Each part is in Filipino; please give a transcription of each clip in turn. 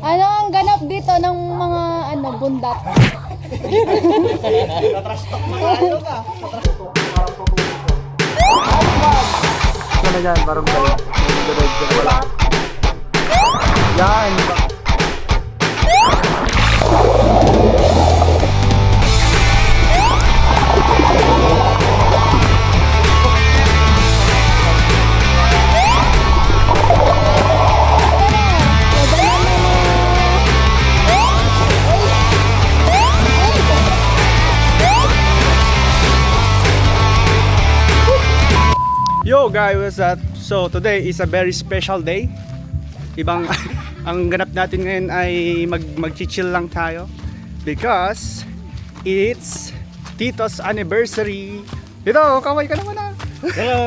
Ano ang ganap dito ng mga bundat? Ano yan, barangay. Wala. Yan. Yo guys, what's up? So today is a very special day. Ibang ang ganap natin ngayon ay mag-chill lang tayo because it's Tito's anniversary. Dito, kaway ka naman ah. Hello.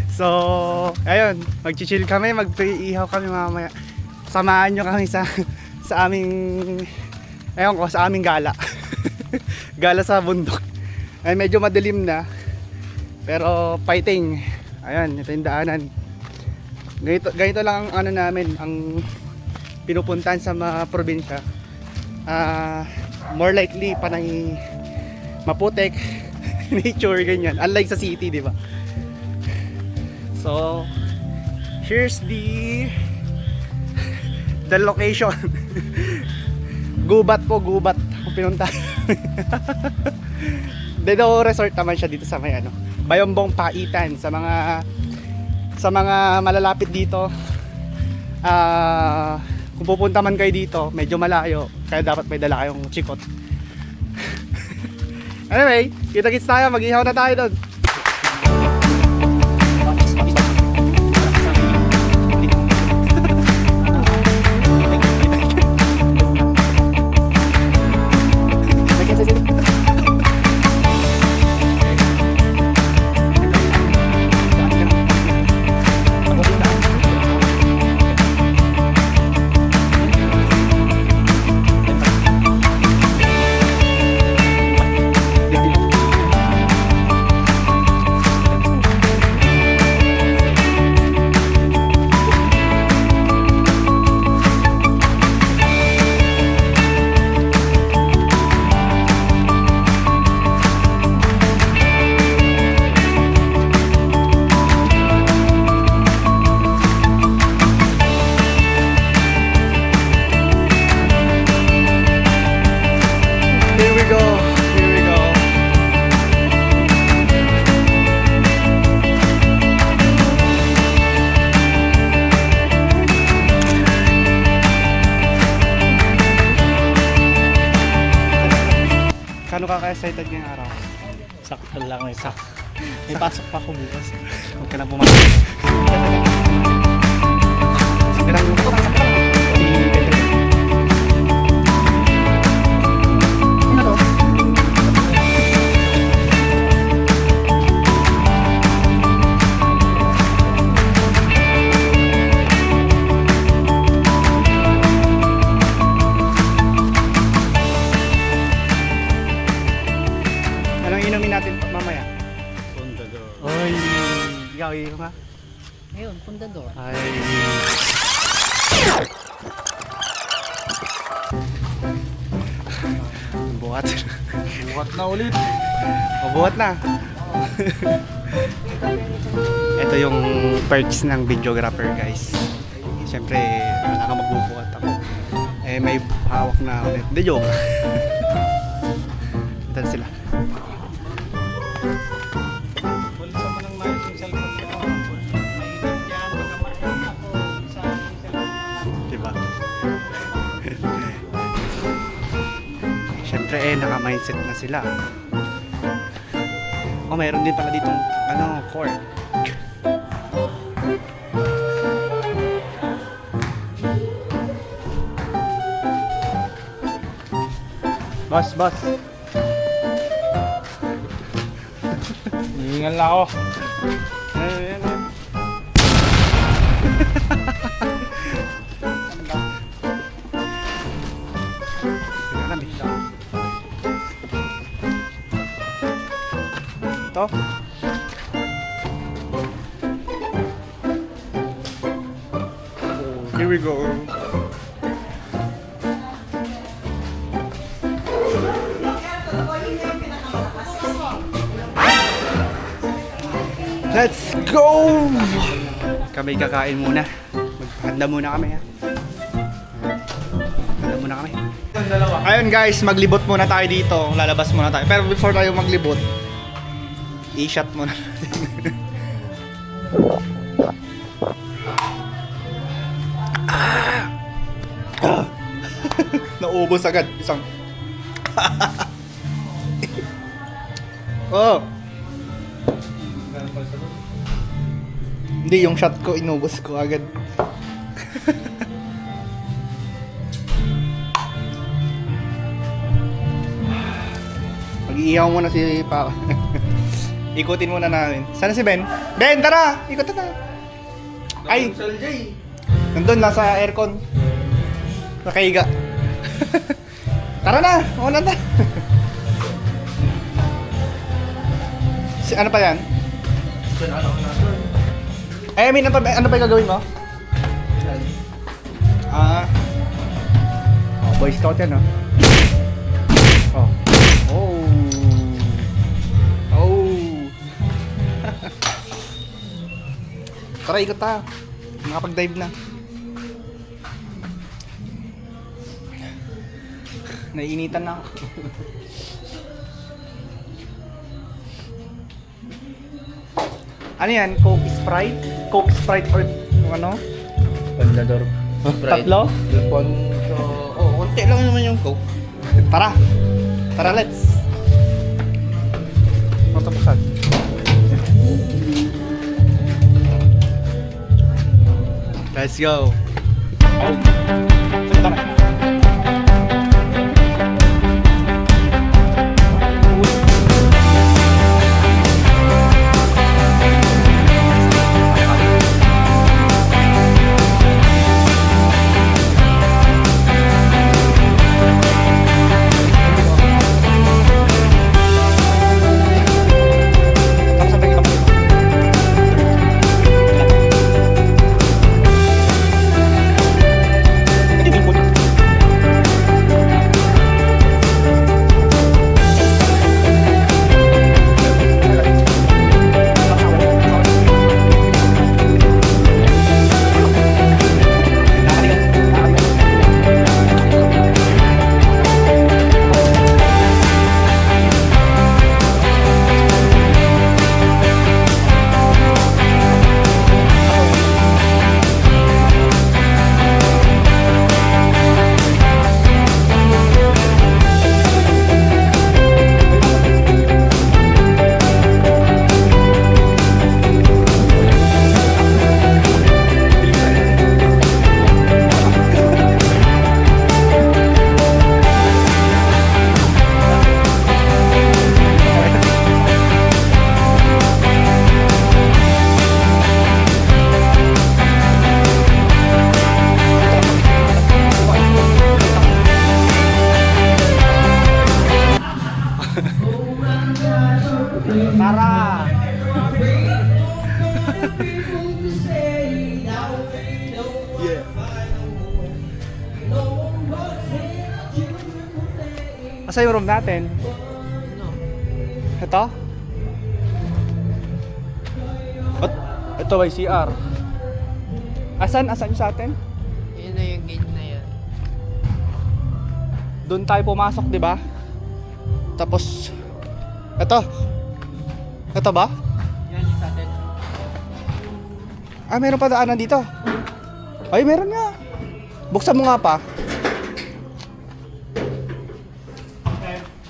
So, ayun, mag-chill kami, mag-iihaw kami mamaya. Samahan nyo kami sa aming sa aming gala. Gala sa bundok. Ay medyo madilim na. Pero fighting. Ayan, ito yung daanan. Ganito lang ang namin, ang pinupuntahan sa mga probinsya. More likely panay maputek nature ganyan. Unlike sa city, di ba? So, here's the location. Gubat po, gubat. Pinunta. Dito resort naman siya dito sa may Bayombong Paitan sa mga malalapit dito. Kung pupunta man kayo dito, medyo malayo, kaya dapat may dala kayong chikot. Anyway, kita-kits tayo, mag-ihaw na tayo doon. Kano ka ka-excited ngayong araw? Sakto lang may sakto. May pasok pa ako bukas. Huwag ka na pumasok. Anong inumin natin mamaya? Pundador. Ay, ikaw iinom ka? Ayun, pundador. Ay. Buhat. Buhat na ulit. Mabuhat na. Ito yung perks ng videographer, guys. Siyempre, wala ka magbubuhat ako. Eh, may hawak na ulit. Hindi, joke. Ito na sila. Bulsa mo nang mayos yung cellphone ko. Mainit yan. Baka makita ako sa cellphone. Diba? Siyempre, naka-mindset na sila. Oh, mayroon din pala ditong, court. Boss. Hihingal na ako. Ayan. Ito. Here we we go. Let's go! Kami kakain muna. Maghanda muna kami ha. Handa muna kami. Ayun guys, maglibot muna tayo dito. Lalabas muna tayo. Pero before tayo maglibot, i-shot muna natin. Naubos agad. Isang. Oh. Hindi, yung shot ko, inubos ko agad. Mag-iihaw muna si Papa. Ikutin muna namin. Sana si Ben? Ben, tara! Ikot na. Ay! Nandun, nasa aircon. Nakahiga. Tara na! Una na! Ano pa yan? I mean, ano pa yung gagawin mo? Boy Scout yan, Oh. Tara, ikot tayo. Nakapag-dive na. Naiinitan na ako. Ano yan? Coke Sprite? Coke Sprite or ano? Pandador. Tatlo? Konti lang naman yung Coke. Tara! Tara, let's! Matapusan. Let's go! Tara! Tara! Yeah. Asa yung room natin? Ito? Ito ba yung CR? Asan yung sa atin? Yun na yung gate na yan. Doon tayo pumasok, di ba? Tapos, ito. Ito ba? Yan yung sa atin. Ah, meron pa daanan dito. Ay, meron nga. Buksan mo nga pa.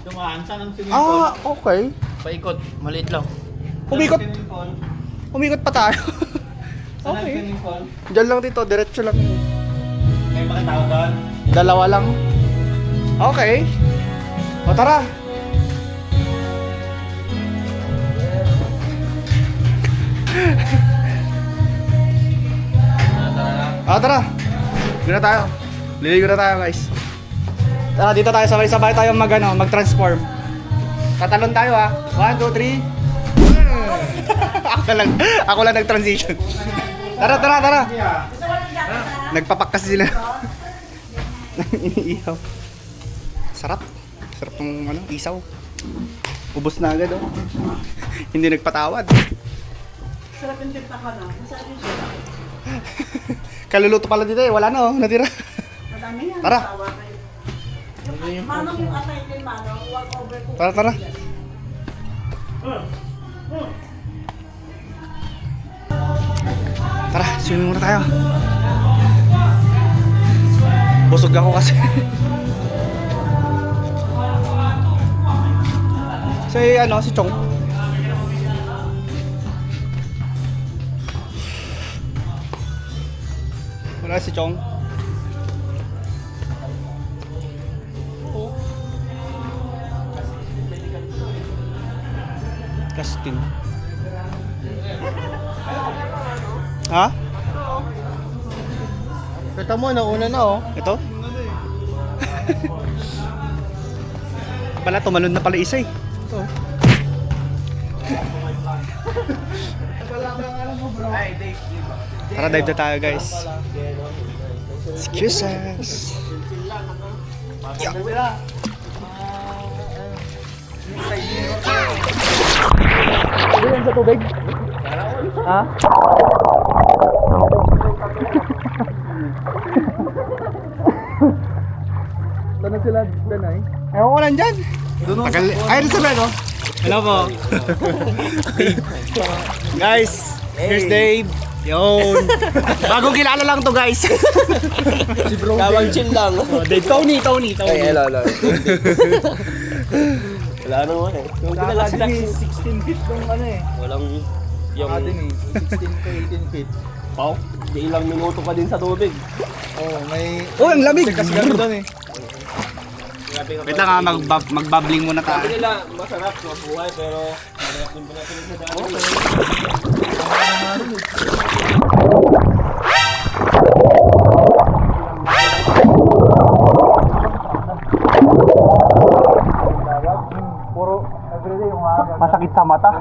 Dumaan, saan ang swimming pool? Ah, okay. Paikot, maliit lang. Umikot. Swimming pool. Umikot pa tayo. Saan ang Okay. swimming pool? Diyan lang dito, diretso lang. May mga tao doon. Dalawa lang. Okay. O tara. Tara. Dito na tayo. Liligo na tayo, guys. Tara, dito tayo. Sabay-sabay tayo mag-transform. Tatalon tayo, ha. 1, 2, 3. Ako lang nag-transition. Tara. Nagpapak kasi sila ng iniihaw. Sarap. Sarap ng ano, isaw. Ubos na agad, oh. Hindi nagpatawad. Sarap yung tinta ka na. Masarap yung sila. Kaluluto pala dito eh. Wala na, oh. Natira. Madami yan. Tara. Tawa kayo. Yung manong yung atay din manong. Walk over ko. Tara, tara. Tara, swimming muna tayo. Busog ako kasi. Si Chong. Wala si Chong. Casting. Ha? Kita mo, nauna na oh. Ito? Pala, tumalon na pala isa eh. Ito. Tara, dive na tayo guys. Excuse us. Yeah. Ano sa tubig? Ha? Sana sila danay. Ewan ko lang dyan. Tagal. Ay, rin sila, no? Hello po. Guys, here's Dave. Yun. Bagong kilala lang to guys. Si bro. Tawag chill lang. Dave, Tony. Ay, hello. Wala naman eh. Yung pinalagdag 16 feet yung ano eh. Walang yung... din eh. 16 to 18 feet. Wow. Di ilang minuto ka din sa tubig. Oh, may... Oh, ang lamig. Kasi gano'n doon eh. Wait lang ha, magbabling muna tayo. Sabi nila masarap mabuhay pero mahirap din pala sila sa dami. Puro everyday yung masakit sa mata.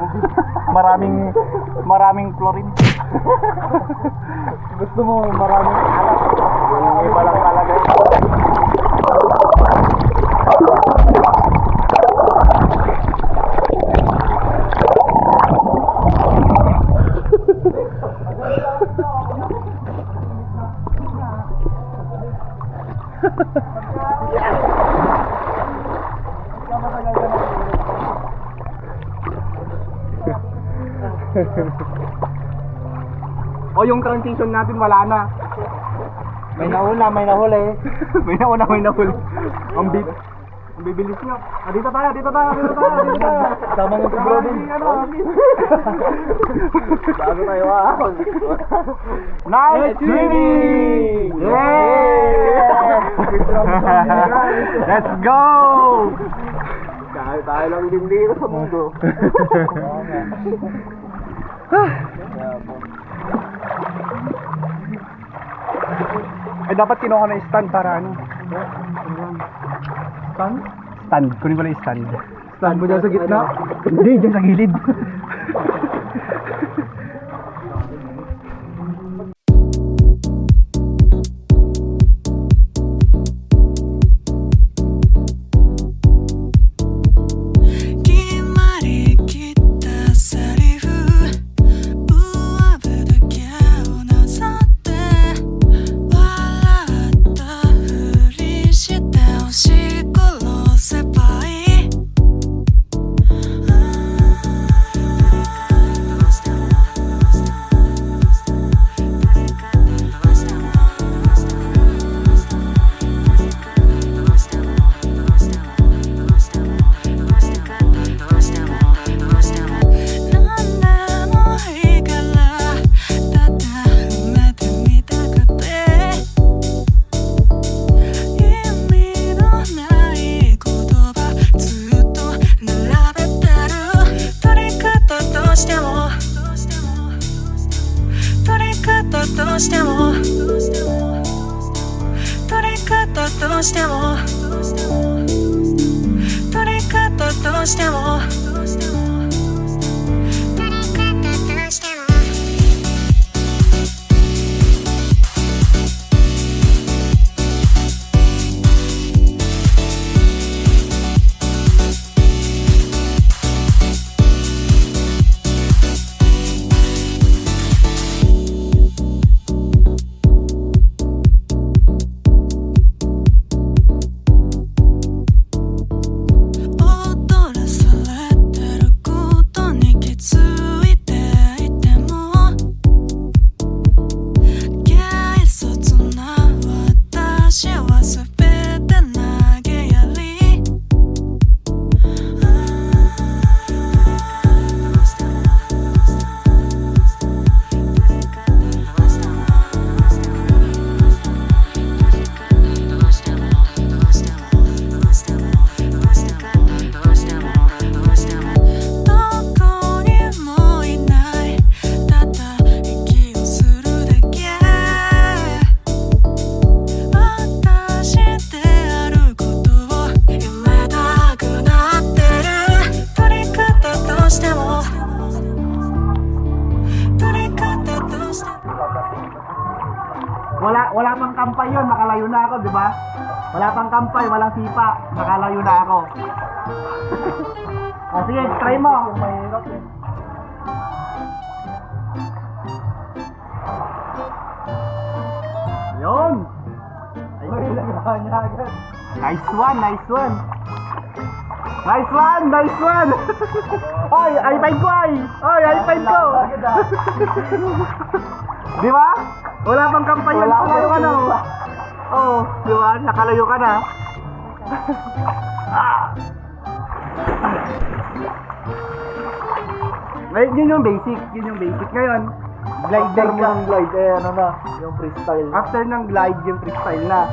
maraming chlorine. Gusto mo maraming alat. Yung iba lang talaga. O yung transition natin wala na. May nauna, may nahuli. may nahuli. Ang bibilis nyo. Dito tayo. Sama mo si bro din. Bago tayo Nice swimming! Yeah! Let's go! Tayo lang din dito sa mundo. Ay, dapat kinuha ko na yung stand para ano? Stand? Stand. Kunin ko na yung stand. Stand mo dyan sa gitna? Hindi, dyan sa gilid. wala pang kampay yun, nakalayo na ako, di ba? Wala pang kampay, walang sipa, nakalayo na ako. O sige, try mo. Yun. Nice one, nice one. Nice one, nice one. Oy, i5 ko ay. Oy, i5 ko. Di ba? Wala pang kampay yun, nakalayo ka na. Oh, di ba? Nakalayo ka na. Ngayon, yun yung basic. Yun yung basic. Ngayon, glide After ka. mo ng glide, eh ano na, yung freestyle. After ng glide, yung freestyle na.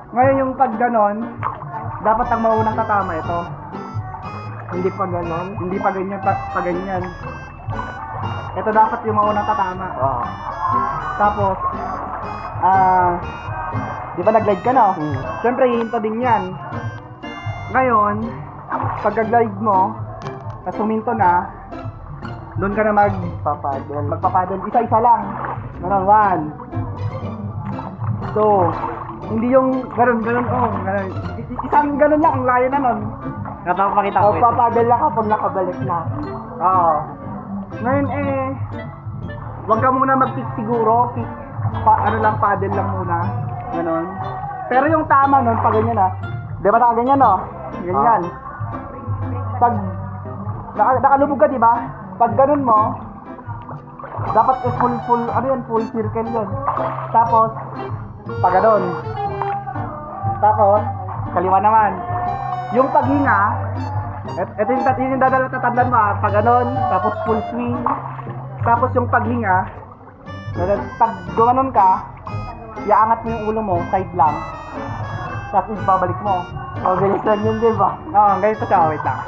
Ngayon yung pag ganon, dapat ang maunang tatama ito. Hindi pa ganon, hindi pa ganyan, pa ganyan. Ito dapat yung maunang tatama. Ah. Tapos, di ba nag-glide ka na? Siyempre, hihinto din yan. Ngayon, pagka-glide mo, tapos huminto na, doon ka na magpapadel. Isa-isa lang. Ganon, 1, 2. Hindi yung ganon, oh. Ganon. Isang ganon lang, ang layo na nun. Napapakita ko ito. Papadel na kapag nakabalik na. Oo. Ngayon wag ka muna mag-kick siguro. Kick, ano lang, paddle lang muna. Ganon. Pero yung tama nun, pag ganyan di ba nakaganyan no? Ganyan. Pag nakalubog ka, di ba? Pag ganun mo, dapat full, ano yan, full circle yun. Tapos, pag ganun. Tapos, kaliwa naman. Yung paghinga, ito yung tatandaan mo pag ganun, tapos full swing. Tapos yung paghinga, pag gumanon ka, iaangat mo yung ulo mo, side lang. Tapos ibabalik mo. O, bilis lang yun, di ba? Oo, ganito siya, wait lang.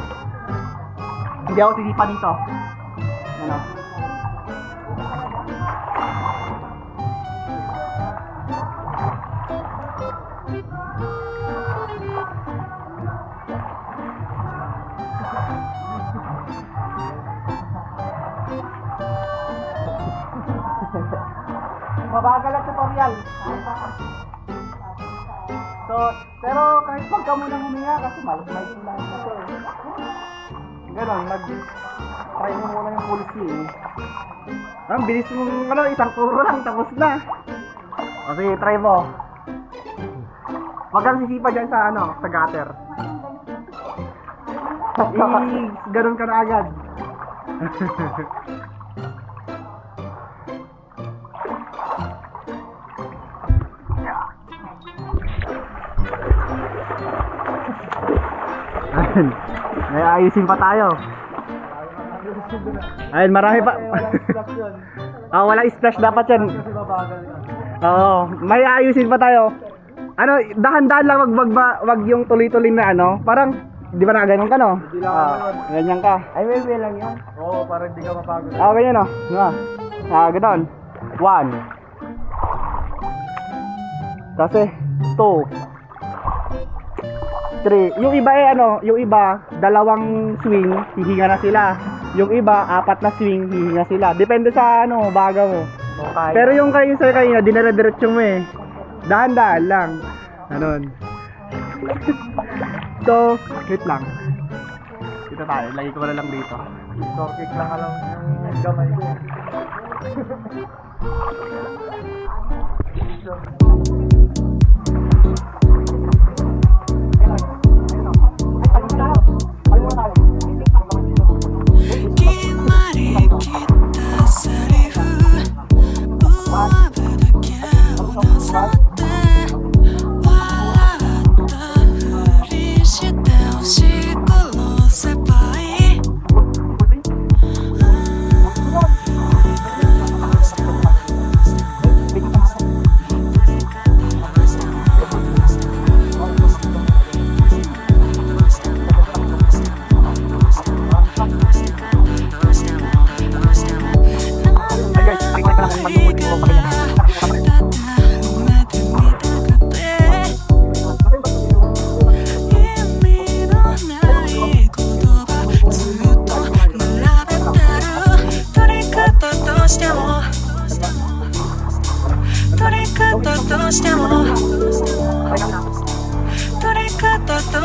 Hindi ako sisipa dito. Ano? Mabagal ang tutorial. So, pero kahit wag ka munang huminga kasi malas may lang ito eh. Ganon, try mo muna yung full swing. Ang bilis mo, isang turo lang, tapos na. O sige, try mo. Wag kang sisipa dyan sa sa gutter. Ganon ka na agad. May ayusin pa tayo. Ayun, marami pa. Wala splash dapat yan. Oo, may ayusin pa tayo. Ano, dahan-dahan lang, wag yung tuloy-tuloy na parang di ba nakaganon ka no? Hindi lang Ganyan ka. Ay, may lang yun. Oo, parang hindi ka mapagod. Ganyan no. Ganon. 1. Kasi 2. 3. Yung iba yung iba, dalawang swing, hihinga na sila. Yung iba, 4 na swing, hihinga sila. Depende sa baga mo. Okay. Pero yung kayo sa kanina, dinare-diretso mo eh. Dahan-dahan lang. Ganon. So, wait lang. Dito tayo, lagi ko na lang dito. Store kick lang alam yung gamay ko.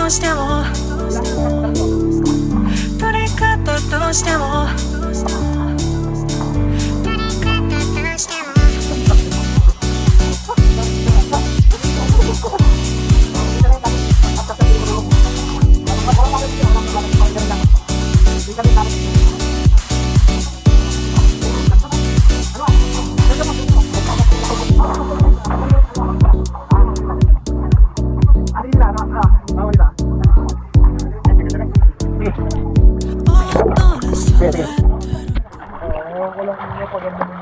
うしても誰かとどうしても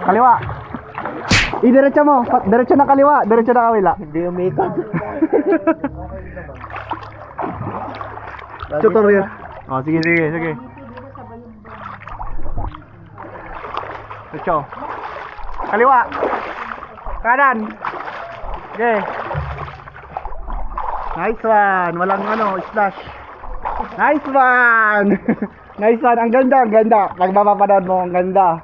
Kaliwa. Diretso mo. Diretso na kaliwa. Diretso na kawila. Hindi umikot. Tutorial. Oh, sige. Diretso. Kaliwa. Kanan. Okay. Nice one. Walang splash. Nice one. Nice one. Ang ganda. Pag mapapanood mo, ang ganda.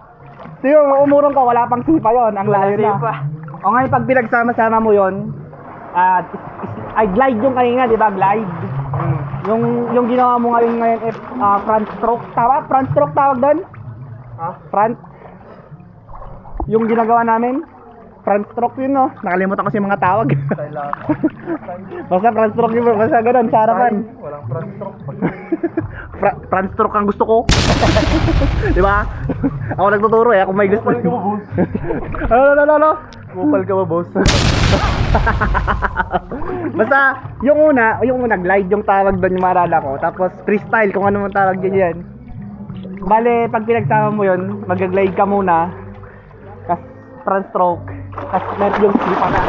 So yung umurong ka, wala pang sipa yon, ang layo na. O ngayon pag pinagsama-sama mo yon, ay glide yung kanina, di ba? Glide. Yung ginawa mo ngayon front stroke. Tama? Front stroke tawag doon? Front. Yung ginagawa namin, front stroke yun, no? Nakalimutan ko yung mga tawag. Basta front stroke yun, basta ganun, sa harapan. Walang front stroke. Front stroke ang gusto ko. Di ba? Ako nagtuturo ako may gusto. Kupal ka ba, boss? Ano? Kupal ka ba, boss? Basta, yung una, glide yung tawag doon yung marala ko. Tapos, freestyle, kung ano man tawag yan. Bale, pag pinagsama mo yun, mag-glide ka muna. Kas front stroke. Kas net yung sipa na.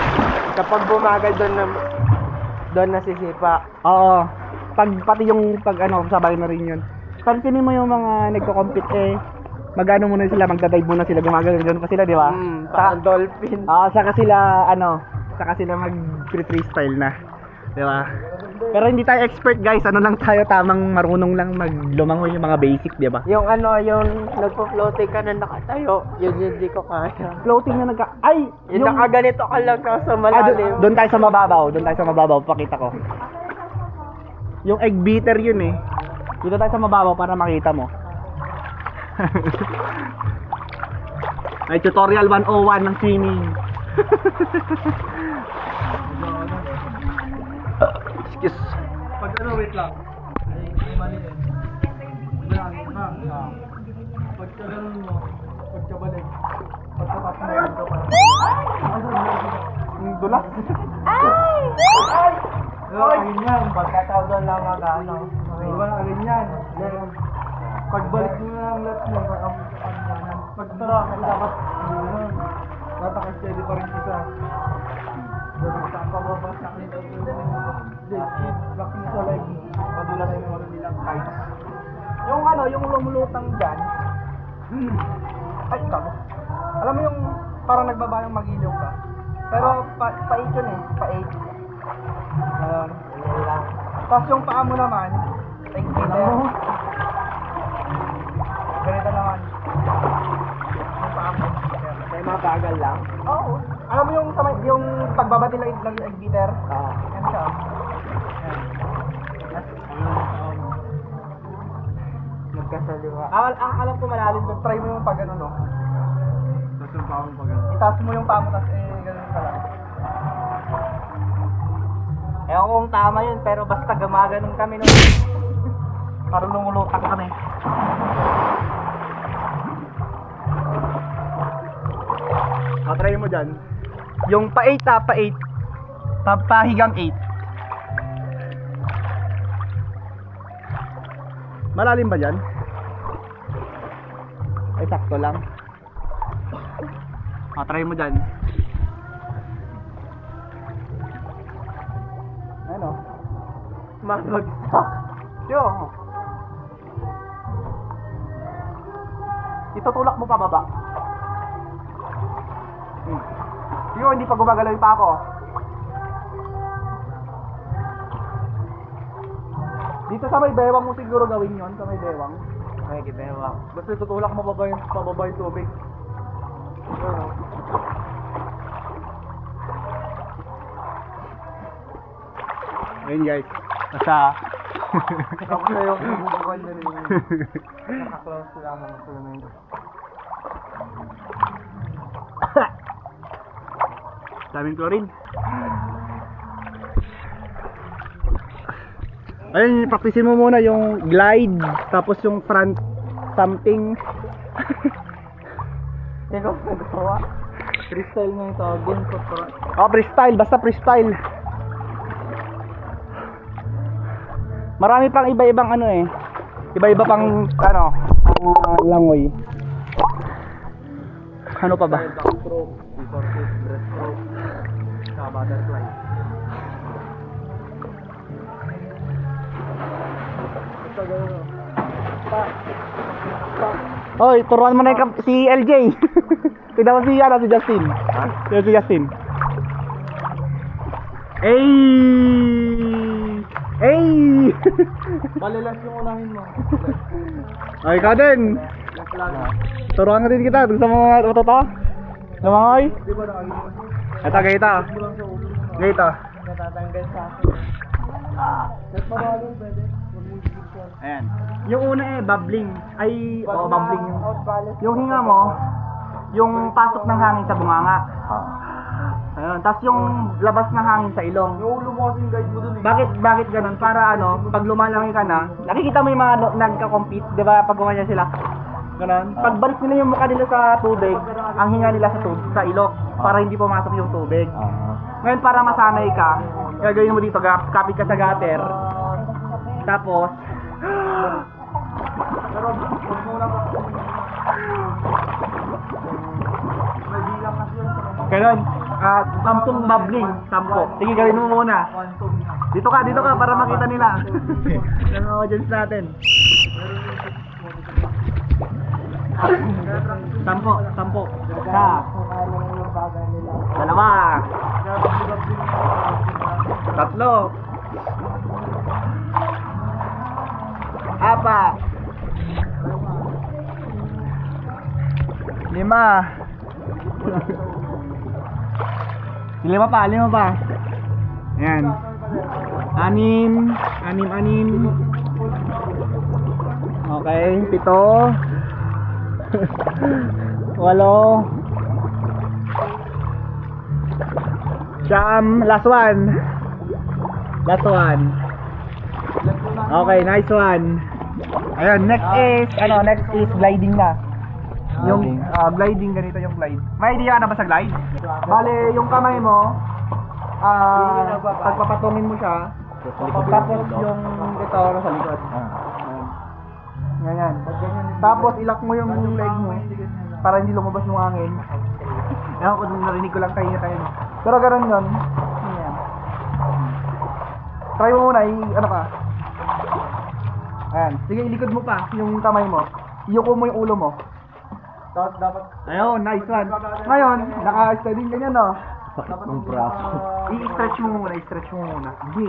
Kapag bumagal doon nasisipa. Oo. Pati yung sabay na rin yun. Pansinin mo yung mga nagko-compete magano muna sila, magdadive muna sila, gumagano pa sila, di ba? Parang dolphin. Saka sila mag-freestyle na. Di ba? Pero hindi tayo expert, guys. Ano lang tayo, tamang marunong lang maglumangoy yung mga basic, di ba? Yung nagpo-floating ka na nakatayo, yun hindi ko kaya. Floating na Yung nakaganito ka lang sa malalim. Doon tayo sa mababaw, pakita ko. Yung egg beater yun eh. Dito tayo sa mababaw para makita mo. Ay, tutorial 101 ng swimming. Excuse. Wait lang. Ay, mali eh. Pagka ganun mo, pagkabalik, pagkatapos mo dito pa. Ang dulas. Ganyan. Pagkataw doon lang Diba, ganyan. Pagbalik mo na ang left mo, pagtara ka dapat tataka-steady pa rin isa. Sa pababa sa akin, lock mo sa leg, madulas yung mga nilang tights. Yung lumulutang dyan. Ay, tama. Alam mo yung parang nagbaba yung mag-ilaw ka. Pero pa-8 yun eh, pa-8. Tapos yung paa mo naman, egg beater. Ganito naman. Yung paa mo, May mabagal lang. oo. Alam mo yung pagbabati ng egg beater? Oo. Yan siya. Magkasaliwa. Alam ko malalim doon. Try mo yung pag no? Tapos yung paa mo pa ganun. Itaas mo yung paa mo, tapos ganun ka lang. Ewan ko kung tama yun, pero basta gumaganon kami nun. Parang lumulutang kami. Try mo dyan. Yung pa-8 pa-8. Pahigang 8. Malalim ba dyan? Ay, sakto lang. Try mo dyan. Ano? Mabagsak. Yo. Itutulak mo pa baba. Yo, hindi pa gumagalaw pa ako. Dito sa may bewang mo siguro gawin yon, sa may bewang. May gibewang. Basta itutulak mo pababa yung tubig. Ayun guys. Basta. Ako na yung bubukan na rin. Nakaklose sila ako ng sulamento. Daming chlorine. Ayun, praktisin mo muna yung glide, tapos yung front something. Hindi ko nagawa. Freestyle nga yung tawag din. Oh, freestyle, basta freestyle. Marami pang iba-ibang ano eh. Iba-iba pang ano, langoy. Ano pa ba? Backstroke, resorted, breaststroke, sa butterfly. Oy, turuan mo na yung si LJ. Tignan mo si si Justin. Si Justin. Ey! Ey! Malilas yung unahin mo. Ay, ikaw din. Turuan ka din kita. Gusto mo mga to? Lumangoy? Di ba nakagiging Ito, gayta. Gayta. natatanggal sa akin? Mas mabalo pwede. Huwag mo i-picture. Ayan. Yung una eh, bubbling. Ay, Pag bubbling yung... outbalance. Yung hinga mo, yung pasok ng hangin sa bunganga. Ayun. Tapos yung labas ng hangin sa ilong. Yung ulo mo kasing guide mo dun eh. Bakit ganun? Para ano, pag lumalangoy ka na, nakikita mo yung mga nagka-compete, di ba? Pag gumanyan sila. Ganun. Pagbalik nila yung mukha nila sa tubig, ang hinga nila sa ilok, para hindi pumasok yung tubig. Ngayon, para masanay ka, gagawin mo dito, kapit ka sa gutter. Tapos, Pero huwag mo lang may bilang kasi yun sa ganun. 10 bubbling, 10. Sige, gawin mo muna. quantum na. Dito ka para makita nila. Yung audience natin. 10. Isa. Dalawa. 3. 4. 5. 5 pa. Ayan. 6. Okay, 7. 8. Siyam, last one. Okay, nice one. Ayun, next is gliding na. Yung gliding, ganito yung glide. May idea ka na ba sa glide? Bale, yung kamay mo, pagpapatungin mo siya, tapos yung ito nasa likod. Ganyan. Tapos ilak mo yung leg mo para hindi lumabas yung hangin. Ewan ko, narinig ko lang kayo. Pero gano'n yun. Ganyan. Try mo muna, ano ka? Ayan. Sige, ilikod mo pa yung kamay mo. Iyuko mo yung ulo mo. Tapos dapat Ayun, nice one. Ngayon, naka-steady ganyan, no? Sakit ng braso. I-stretch mo muna. Hindi.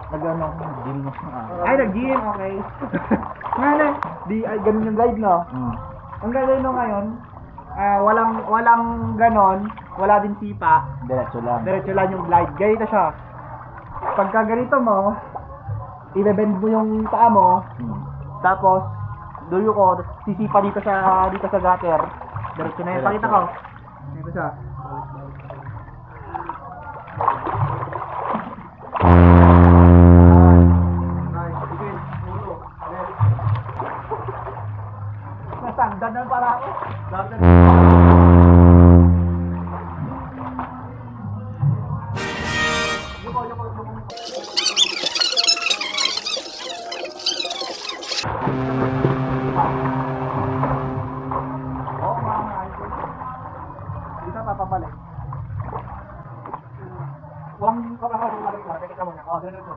Nag-ano, din mo. Ay, nag-gym, okay. Ngayon, ganun yung glide, no? Ang gagawin mo ngayon, walang ganon, wala din sipa. Diretso lang. Diretso lang yung glide. Ganito siya. Pagka ganito mo, i-bend mo yung paa mo, tapos duyo ko, sisipa dito sa gutter. Diretso na yun. Pakita ko. Dito siya. Nasandad na para ako. Dito papabalik. Walang kakakabalik na. Teka muna. Ganito.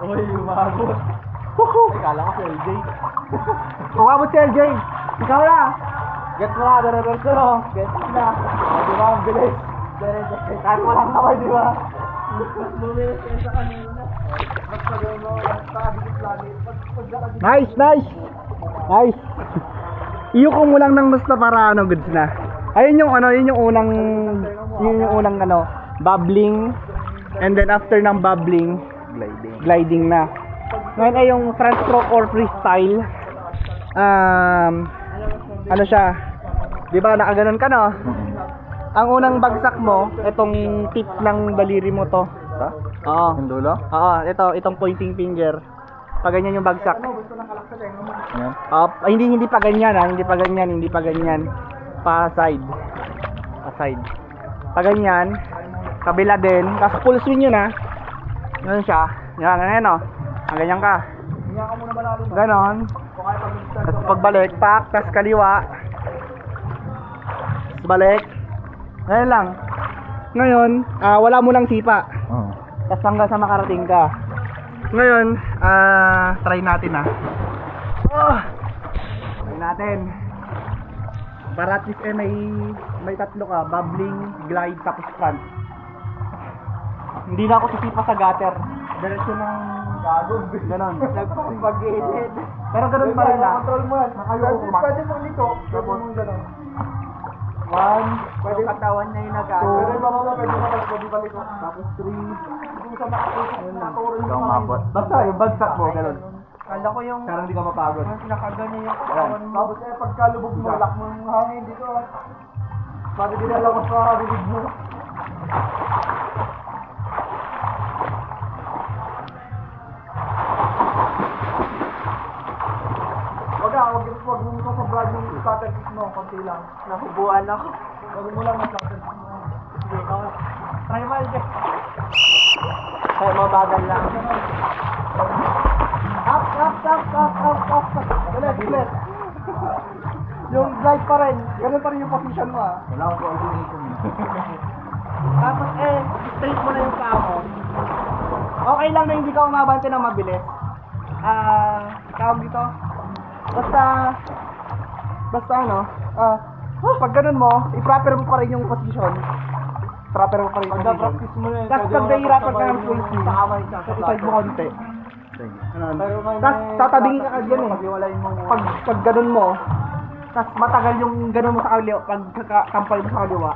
Uy, umabot. Ay, kala ko si LJ. Umabot si LJ. Ikaw na. Gets mo na, dire-diretso. Gets na. O, di ba, ang bilis. Dire-diretso. Kahit walang kamay, di ba? Mas bumilis kayo sa kanina. Mas pagawin mo, mas nakadikit lagi. Nice. Iyuko mo lang ng gusto para ano, goods na. Ayun yung ano, yun yung unang ano, bubbling. And then after ng bubbling, gliding na. Ngayon ay yung front stroke or freestyle. Ano siya? 'Di ba nakaganon ka no? Ang unang bagsak mo, itong tip ng daliri mo to. Oo. Yung dulo? Oo, itong pointing finger. Pag ganyan yung bagsak. Yan. Hindi pa ganyan ha, hindi pa ganyan. Pa side. Pag ganyan, kabila din, tapos full swing yun ha. Ganun siya. Yan, ganyan o. Ganyan ka. Ganon. Tapos pagbalik, pak, tapos kaliwa. Tapos balik. Ngayon lang. Ngayon, wala mo lang sipa. Oo. Tapos hanggang sa makarating ka. Ngayon, try natin try natin. Para at least may tatlo ka, bubbling, glide, tapos front. Hindi na ako sisipa sa gutter. Diretso ng gagod. Ganon. Nagpapag-edit. Pero ganon pa rin lang. Control mo yan. Pwede mo nito. Pwede mo ganon. One. Pwede katawan niya yung nag-gagod. Pwede mo balik. Tapos three. Ikaw mabot. Basta yung bagsak mo, ganon. Kala ko yung Parang hindi ka mapagod. nakagano yung katawan mo. Tapos pagkalubog mo, lock mo yung hangin dito. Bakit dinalawas sa bibig mo? Wag mo sasabrad yung starter kick mo, konti lang. Nahubuan ako. Wag mo lang mag-starter kick mo. Sige, ikaw. Try mo, Alje. Kaya mabagal lang. Up. Ulit. Yung glide pa rin. Ganun pa rin yung position mo Wala akong coordination. Tapos straight mo na yung paa mo. Okay lang na hindi ka umabante ng mabilis. Tawag dito. Basta ano, pag ganun mo, i-proper mo pa rin yung position. Proper mo pa rin yung position. Pag-practice mo na yun. Tapos pag nahihirapan ka ng swing, sa mo konti. Tapos tatabingin ka dyan Pag ganun mo, tapos matagal yung ganun mo sa kaliwa, pag kampay mo sa kaliwa,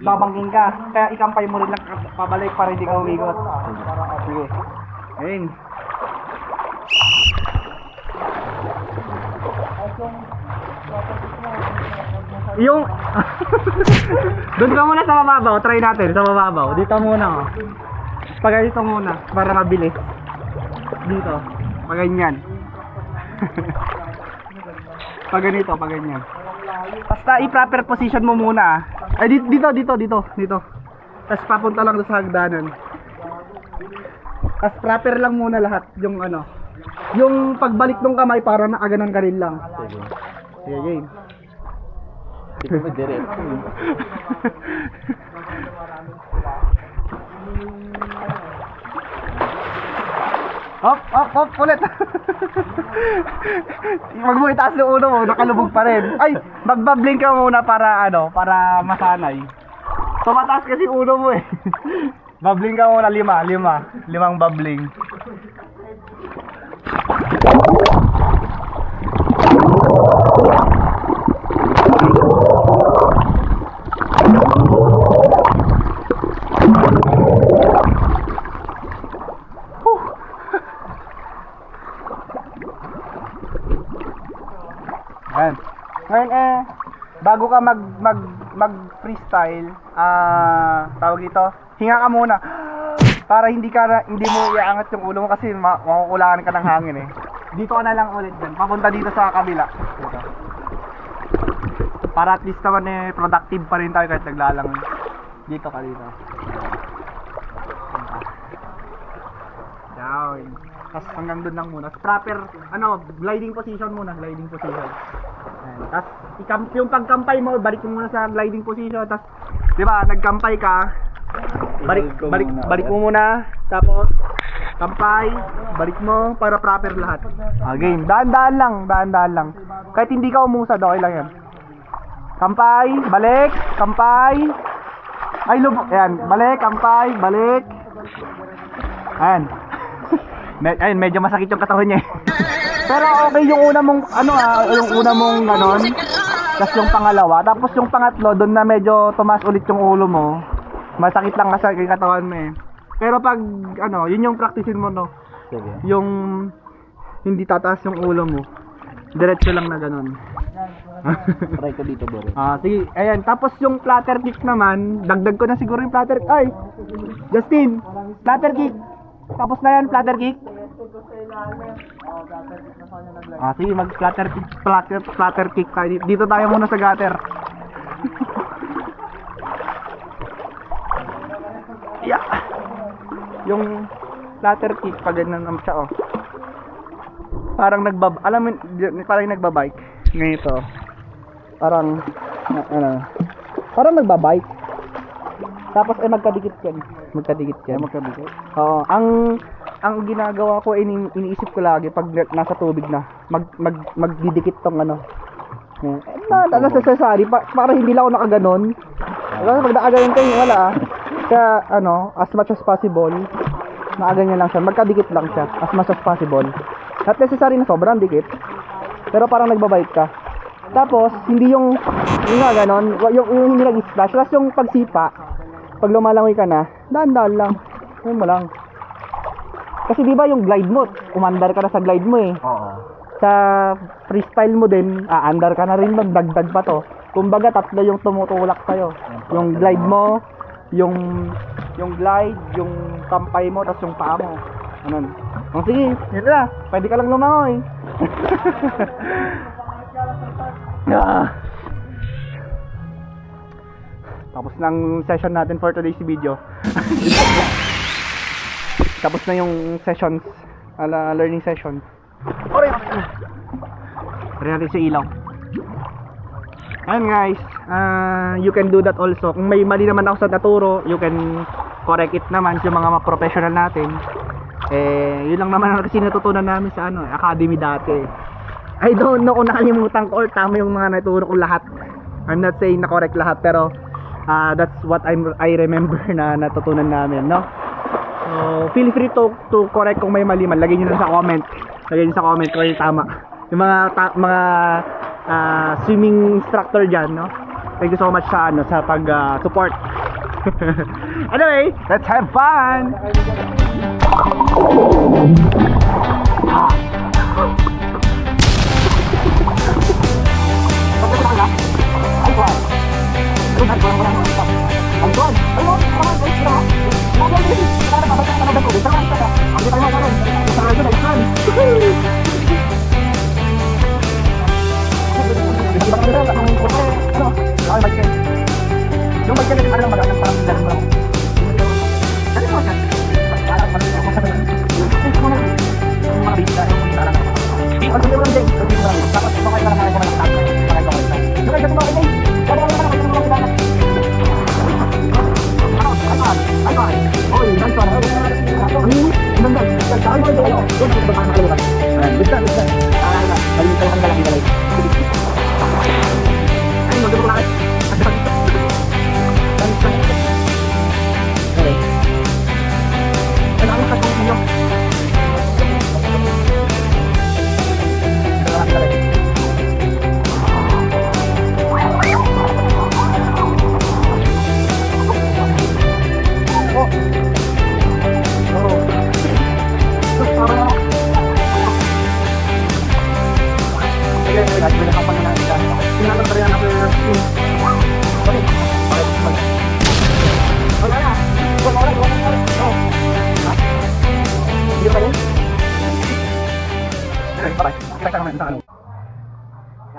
babangin ka. Kaya ikampay mo rin lang, pabalik para hindi ka umigot. Sige. Ayun. Yung doon ka muna sa mababaw, try natin sa mababaw. Dito muna Pag dito muna para mabilis. Dito, pag ganyan. Pag ganito, pag ganyan. Basta i-proper position mo muna. Ay dito. Tapos papunta lang sa hagdanan. Tapos proper lang muna lahat yung ano. Yung pagbalik ng kamay para nakaganon ka rin lang. Sige, game. Hindi ko diretso. Hop, ulit. Wag mo itaas yung ulo mo, nakalubog pa rin. Ay, magbablink ka muna para para masanay. So mataas kasi ulo mo eh. Babbling ka muna, limang babbling. Ayan. Ngayon bago ka mag freestyle, tawag dito, hinga ka muna. Para hindi mo iaangat yung ulo mo kasi makukulangan ka ng hangin eh. Dito ka na lang ulit dyan. Papunta dito sa kabila. Dito. Para at least naman productive pa rin tayo kahit naglalang. Dito ka dito. Down. Tapos hanggang doon lang muna. Proper, gliding position muna. Gliding position. Tapos, yung pagkampay mo, balik mo muna sa gliding position. Tapos, di ba, nagkampay ka. Balik mo muna. Tapos, kampay, balik mo para proper lahat. Game. Daan-daan lang. Kahit hindi ka umusad, okay lang yan. Kampay, balik, kampay. Ay, ayan, balik, kampay, balik. Ayan. Ayun, medyo masakit yung katawan niya. Pero okay yung una mong, yung una mong ganon. Tapos yung pangalawa. Tapos yung pangatlo, doon na medyo tumaas ulit yung ulo mo. Masakit lang kasi yung katawan mo eh. Pero pag, yun yung practicein mo, no? Sige. Yung hindi tataas yung ulo mo. Diretso lang na ganon. Try ko dito, bro. Sige. Ayan. Tapos yung flutter kick naman, dagdag ko na siguro yung flutter. Ay! Justin! Flutter kick! Tapos na yan, flutter kick. Sige, mag flutter kick tayo. Dito tayo muna sa gutter. Yeah. Yung flutter kick pag ganun naman siya, oh. Parang parang nagbabike. Ganito. Parang parang nagbabike. Tapos magkadikit yan. Oo, ang ginagawa ko, iniisip ko lagi pag nasa tubig na, magdidikit tong necessary, para hindi lang ako nakaganon. Kasi pag nakaganon kayo, wala Kaya as much as possible, nakaganyan lang siya, magkadikit lang siya, as much as possible. Not necessary na sobrang dikit, pero parang nagbabike ka. Tapos, hindi yung ganon, yung hindi nag-splash, tapos yung pagsipa, pag lumalangoy ka na, daan-daan lang. Yun mo lang. Kasi di ba yung glide mo, umandar ka na sa glide mo eh. Oo. Sa freestyle mo din, andar ka na rin, magdagdag pa to. Kumbaga tatlo yung tumutulak sa'yo. Yung glide mo, yung glide, yung kampay mo, tapos yung paa mo. Sige, yun na. Pwede ka lang lumangoy. Tapos ng session natin for today's video. Tapos na yung sessions, learning session. Reality sa ilaw. Ayun guys, you can do that also. Kung may mali naman ako sa naturo, you can correct it naman yung mga professional natin. Yun lang naman kasi natutunan namin sa academy dati. I don't know kung nakalimutan ko or tama yung mga naturo ko lahat. I'm not saying na correct lahat, pero that's what I remember na natutunan namin, no? So, feel free to correct kung may mali man. Lagay niyo sa comment. Lagay niyo sa comment kung yung tama. Yung mga swimming instructor diyan, no? Thank you so much sa pag support. Anyway, let's have fun.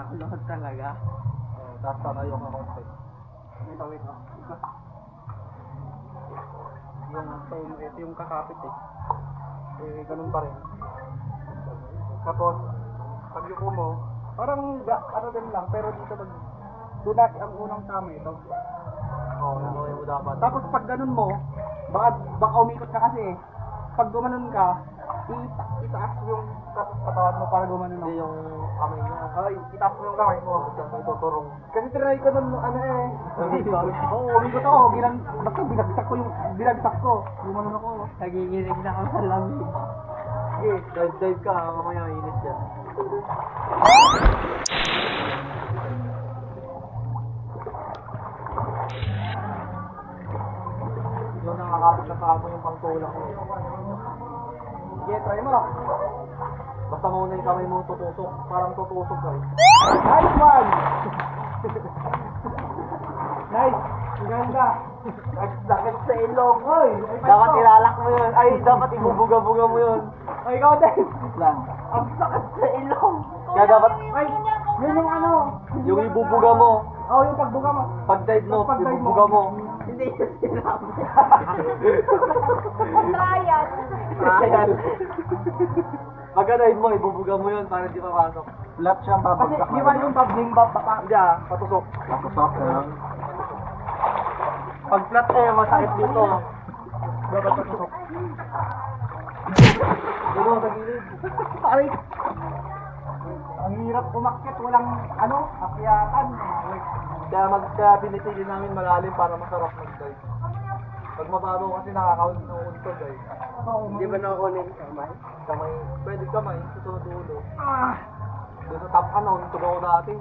Nakulot talaga. Tapos tayo ka konti. Wait. Yung tone, ito yung kakapit eh. Ganun pa rin. Tapos, pag yuko mo, parang din lang, pero dito dunak ang unang tama ito. Yung dapat. Tapos pag ganun mo, baka umikot ka kasi eh. Pag gumanon ka, itaas mo yung katawan mo para gumanon ako. Hindi yung kamay mo. Ay, itaas mo yung kamay mo. May tuturong. Kasi trinay ko nun, umikot ako. Basta binagsak ko. Gumanon ako. Nagiginig na ako sa lamig. Sige, dive ka. Mamaya init yan. Yung nakakapit na pa yung pangtulang ko. Sige, try mo. Basta muna yung kamay mo tutusok. Parang tutusok ka eh. Nice one! Nice! Ganda! Sakit sa ilong. Oy! Dapat ilalak mo yun. Ay, dapat ibubuga-buga mo yun. Ay, ikaw din! Lang. Ang sakit sa ilong. Kaya dapat... Ay, yun yung ano. Yung ibubuga mo. Oo, yung pagbuga mo. Pag-dive mo, ibubuga mo. Hindi yun sinabi. Trial. Trial. Pagka-dive mo, ibubuga mo yun para di papasok. Flat siyang babagsak. Kasi di ba yung pag-game hindi patusok. Patusok na. Pag flat masakit dito. Dapat patusok. Dito sa gilid. Pare. Ang hirap umakyat, walang akyatan. Kaya pinipili namin malalim para masarap mag-dive. Pag mababa kasi nakakaunod eh. Hindi ba nakakunin kamay? Kamay. Pwede kamay, susunod ulo. Doon sa top untog ako dati.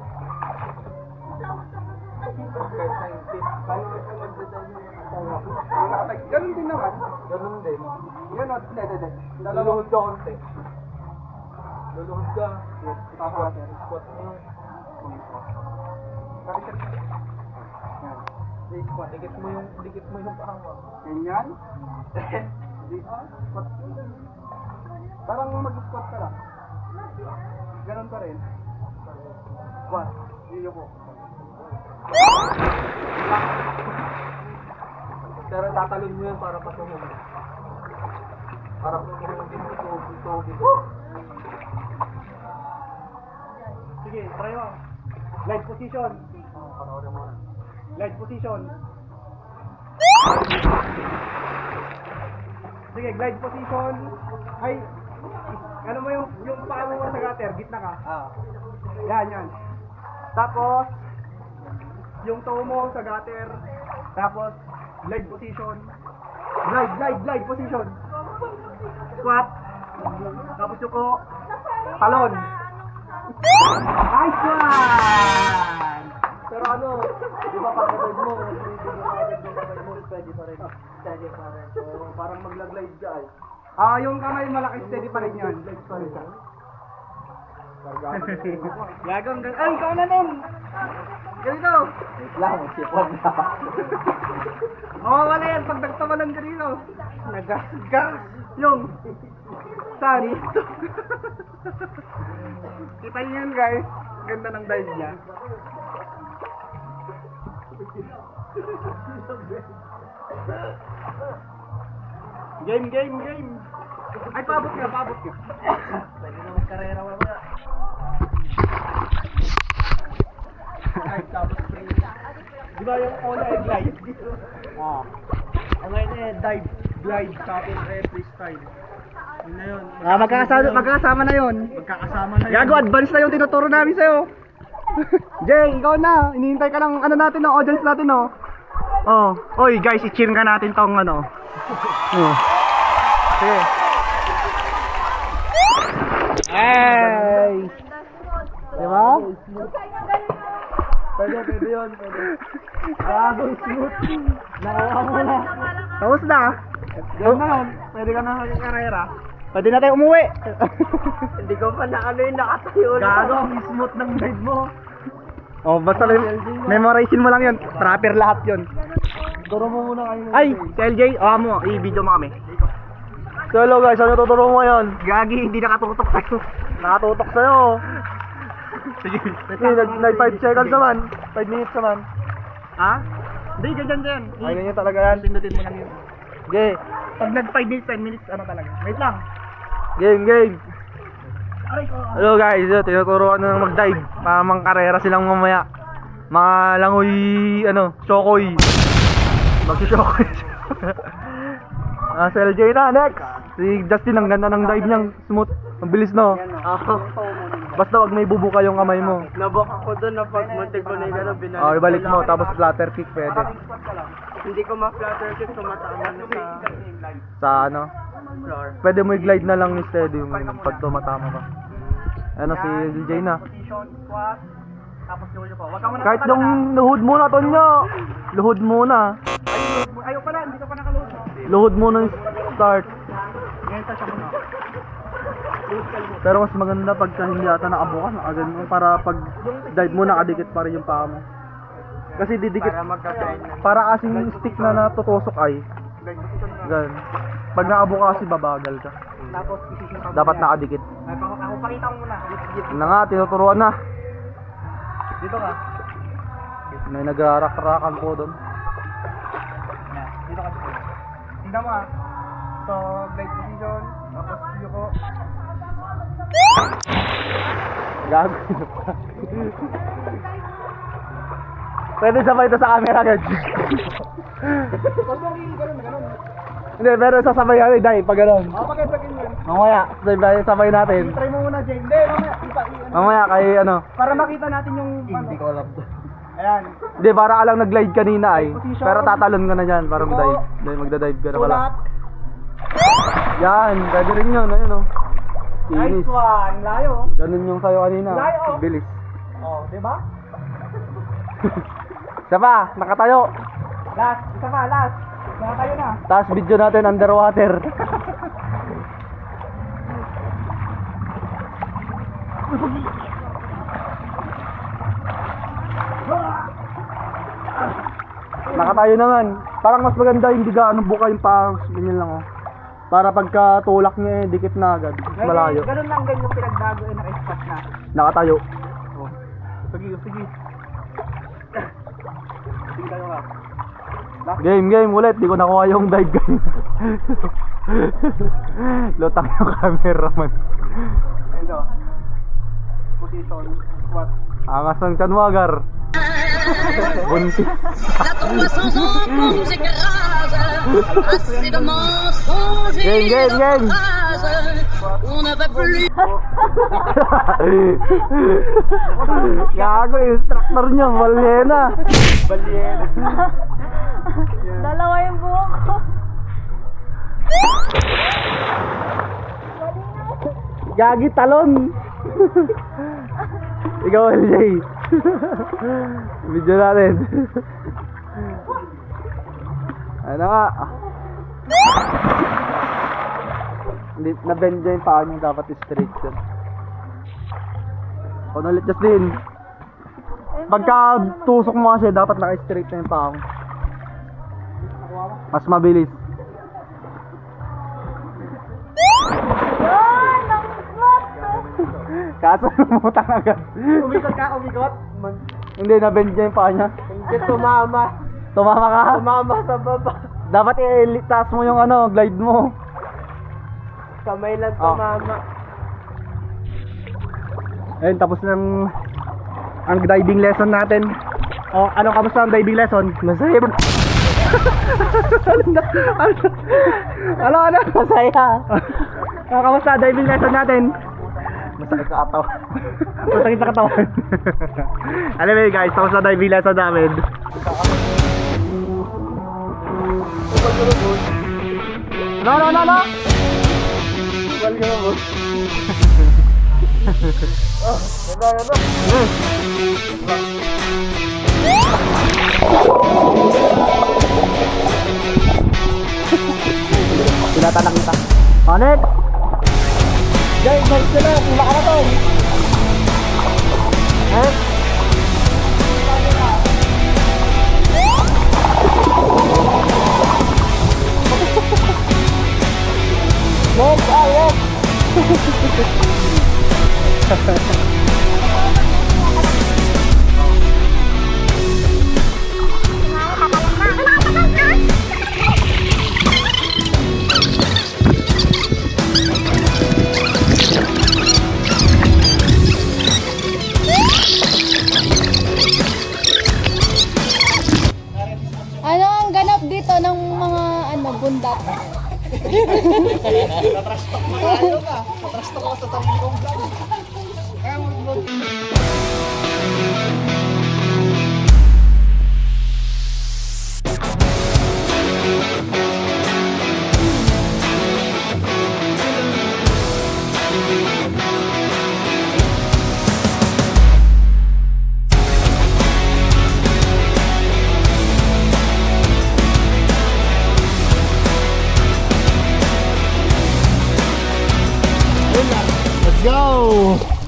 Kahit 19. Ganun din naman. Ganun din. Yan o, hindi. Luluhod ka konti. Luluhod ka. Squat mo yun. Dikit mo yung pahangwa. Ganyan? Squat. Parang mag-squat ka lang. Ganon pa rin. Squat. Yun po. Pero tatalon mo yun para patungan. Para patungan din ito. Sige, try mo. Glide position. Panoorin mo na. Glide position. Sige, glide position. Ay, ano mo yung paa mo sa gutter, gitna ka. Yan. Tapos, yung toe mo sa gutter. Tapos, glide position. Glide position. Squat. Tapos yuko. Talon. Nice one! Pero di ba pag-glide mo, pwede pa rin. So, parang magla-glide ka eh. Yung kamay malaki steady pa rin yan. Glide pa rin. Gagong ay, ikaw na din! Ganito! Lang, sipon na. Wala yan, pag nagtamalan ka dito. Nagasgas! Yung saan? Kita niyo yun guys, ganda ng dive niya. Game! Ay, paabot ka. Pwede na magkarera wala. Ay, tapos di ba yung all air glide? Ang ngayon dive, glide, tapos freestyle. Yun na yun. Magkakasama na yun. Gago, advance na yung tinuturo namin sa'yo. Jay, ikaw na. Hinihintay ka lang natin, audience natin, Oy, guys, i-cheer ka natin tong Sige. Ay! Diba? Pwede yun. Gago, smooth. Nakuha mo na. Tapos na. Ganun na yun. Pwede ka na magkakarera. Pwede na tayo umuwi. Hindi ko pa nakatayo na. Gago, ang smooth ng dive mo. Basta memorizing mo lang yun. Trapper lahat yun. Turo mo muna kayo. Ay, si LJ, i-video mo kami. So hello guys, ano tuturo mo ngayon? Gagi, hindi nakatutok sa'yo. Nakatutok sa'yo. Sige. Nag 5 seconds naman. 5 minutes naman. Ha? Hindi, ganyan. Ay, ganyan talaga yan. Pindutin mo lang yun. Okay. Pag nag 5 minutes, 10 minutes, talaga. Wait lang. Game. Hello guys, tinuturuan na mag-dive. Para mangkarera silang mamaya. Mga langoy, chokoy. Magsi-chokoy. Si LJ na, next! Si Justin, ang ganda ng dive niyang smooth. Ang bilis, no? Basta wag may bubuka yung kamay mo. Nabok ako doon na pag muntik ko na yung gano'n binalik. Ibalik mo, tapos flutter kick pwede. Hindi ko ma-flutter kick, tumatama na Sa floor. Pwede mo i-glide na lang ni steady mo pag tumatama ka. Ano si Jay na. Position, squat. Tapos yoyo pa. Wag ka muna Kahit tatalaga. nung luhod muna, Tonyo. Luhod muna. Ayaw pala, hindi ka pa nakaluhod. Luhod muna yung start. Ngayon siya muna. Pero mas maganda pagka hindi ata nakabukas, ganun, para pag dive mo nakadikit pa rin yung paa mo. Kasi didikit, para kasing stick na natutusok ay. Ganun. Pag nakabuka kasi babagal ka. Tapos isising pa. Dapat nakadikit. Ako pakita mo muna. Yun na nga, tinuturuan na. Dito ka. May nagrarak-rakan po doon. Yan, dito ka dito. Tingnan mo ah. So, glide position. Tapos yuko. Gago. Pwede sabay ito sa camera agad. Pag mo ganun. Hindi, pero sasabay kami, Day, pag gano'n. Pagkagin mo yun. Mamaya, sabay natin. Try mo muna, Jane. Hindi, mamaya. Mamaya, kay ano. Para makita natin yung... Hindi ko alam to. Ayan. Hindi, para ka lang nag-glide kanina ay. Pero tatalon ka na dyan, para mag-dive. Magda-dive ka na pala. Tulat. Yan, pwede rin yun, ayun o. Nice one. Layo. Ganun yung sayo kanina. Layo. Bilis. Oh, di ba? Isa pa, nakatayo. Last. Isa pa, last. Kaya tayo na. Tapos video natin underwater. Nakatayo naman. Parang mas maganda hindi gaano buka yung paa. Ganyan lang oh. Para pagka tulak niya eh, dikit na agad. Mas malayo. Ganun lang din yung pinagbago eh, naka-spot na. Nakatayo. Sige. Sige tayo ka. Game ulit. Di ko nakuha yung dive game. Lutang yung cameraman. Ito. Position. Squat. Angas ng kanwagar. Buntis. La tombe sans encombre nous écrase. Assez de mensonges et Game. de phrases. On ne peut plus. Gago, instructor niya, Balyena. Dalawa yung buhok ko. Gagi talon. Ikaw, LJ. Video natin. Ano nga? Hindi, na-bend dyan yung paa niyo, dapat straight yun. O ulit, Justin. Pagka tusok mo kasi, dapat naka-straight na yung paa mo. Mas mabilis. Yan! Ang spot! Kaso lumutang agad. Umikot ka, umikot. Hindi, na-bend dyan yung paa niya. Hindi tumama. Tumama ka? Tumama sa baba. Dapat i-taas mo yung ano, glide mo. Kamay lang Oh. tumama. Ayun, tapos ng ang diving lesson natin. O, ano, kamusta ang diving lesson? Masaya. ano? Masaya. Kamusta ang diving lesson natin? Masakit sa katawan. Masakit sa katawan. Alam mo guys, tapos na diving lesson namin. No. Tinatanong kita. Panik! Guys, guys sila. Pula ka na to. Eh? Ano ang ganap dito ng mga bundat? go!